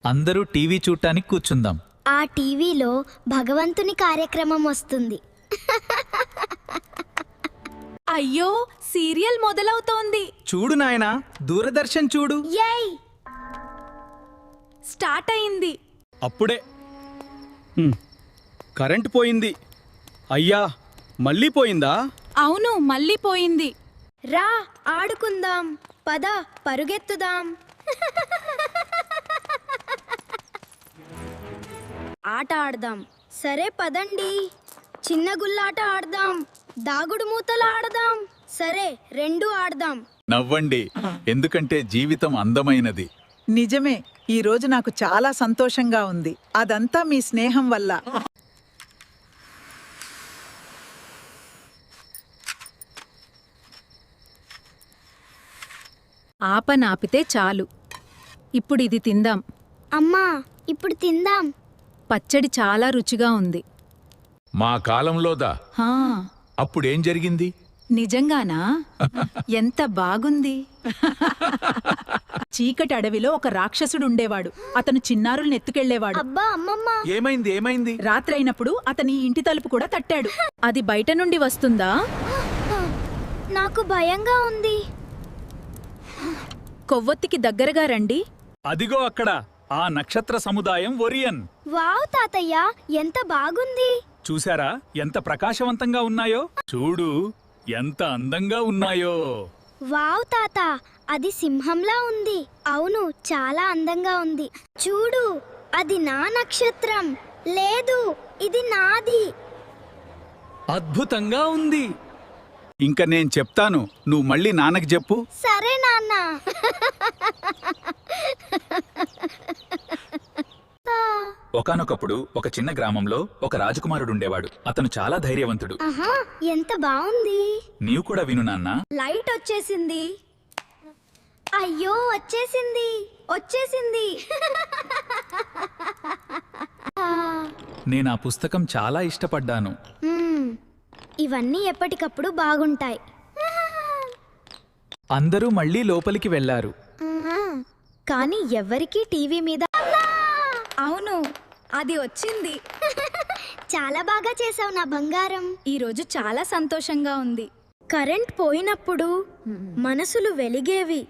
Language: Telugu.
అందరూ టీవీ చూడటానికి కూర్చుందాం. ఆ టీవీలో భగవంతుని కార్యక్రమం వస్తుంది. అయ్యో, సీరియల్ మొదలవుతోంది. చూడు నాయనా, దూరదర్శన్ చూడు. యై! స్టార్ట్ అయింది. అప్పుడే కరెంట్ పోయింది. అయ్యా, మళ్ళీ పోయిందా? అవును, మళ్ళీ పోయింది. రా ఆడుకుందాం, పద పరుగెత్తుదాం. ఆట ఆడదాం. సరే పదండి. చిన్న గుల్లాట ఆడదాం, దాగుడు మూతలు ఆడదాం. సరే, రెండు ఆడదాం. నవ్వండి, ఎందుకంటే జీవితం అందమైనది. నిజమే. ఈ రోజు నాకు చాలా సంతోషంగా ఉంది. అదంతా మీ స్నేహం వల్ల. ఆపనాపితే చాలు. ఇప్పుడు ఇది తిందాం. అమ్మా, ఇప్పుడు తిందాం. పచ్చడి చాలా రుచిగా ఉంది. మా కాలంలోదా? హా, అప్పుడేం జరిగింది? నిజంగానా? ఎంత బాగుంది. చీకటి అడవిలో ఒక రాక్షసుడుండేవాడు. అతను చిన్నారుల్ని ఎత్తుకెళ్లేవాడు. అబ్బా అమ్మమ్మ, ఏమైంది? రాత్రైనప్పుడు అతని ఇంటి తలుపు కూడా తట్టాడు. అది బయట నుండి వస్తుందా? నాకు భయంగా ఉంది. కొవ్వొత్తికి దగ్గరగా రండి. అదిగో అక్కడ ఆ నక్షత్ర సముదాయం ఒరియన్. వావ్ తాతయ్య, ఎంత బాగుంది. చూశారా ఎంత ప్రకాశవంతంగా ఉన్నాయో? చూడు ఎంత అందంగా ఉన్నాయో. వావ్ తాత, అది సింహంలా ఉంది. అవును, చాలా అందంగా ఉంది. చూడు, అది నా నక్షత్రం. లేదు, ఇది నాది. అద్భుతంగా ఉంది. ఇంక నేను చెప్తాను, నువ్వు మళ్ళీ నాన్నకి చెప్పు. సరే నాన్న. ఒకానొకప్పుడు ఒక చిన్న గ్రామంలో ఒక రాజకుమారుడుండేవాడు. అతను చాలా ధైర్యవంతుడు. ఆహా, ఎంత బాగుంది. నీవు కూడా విను నాన్నా. లైట్ వచ్చేసింది. అయ్యో, వచ్చేసింది. నేను ఆ పుస్తకం చాలా ఇష్టపడ్డాను. మ్మ్, ఇవన్నీ ఎప్పటికప్పుడు బాగుంటాయి. అందరూ మళ్ళీ లోపలికి వెళ్లారు. ఆహా, కానీ ఎవ్వరికీ టీవీ మీద. అవును, అది వచ్చింది. చాలా బాగా చేసావు నా బంగారం. ఈరోజు చాలా సంతోషంగా ఉంది. కరెంట్ పోయినప్పుడు మనసులు వెలిగేవి.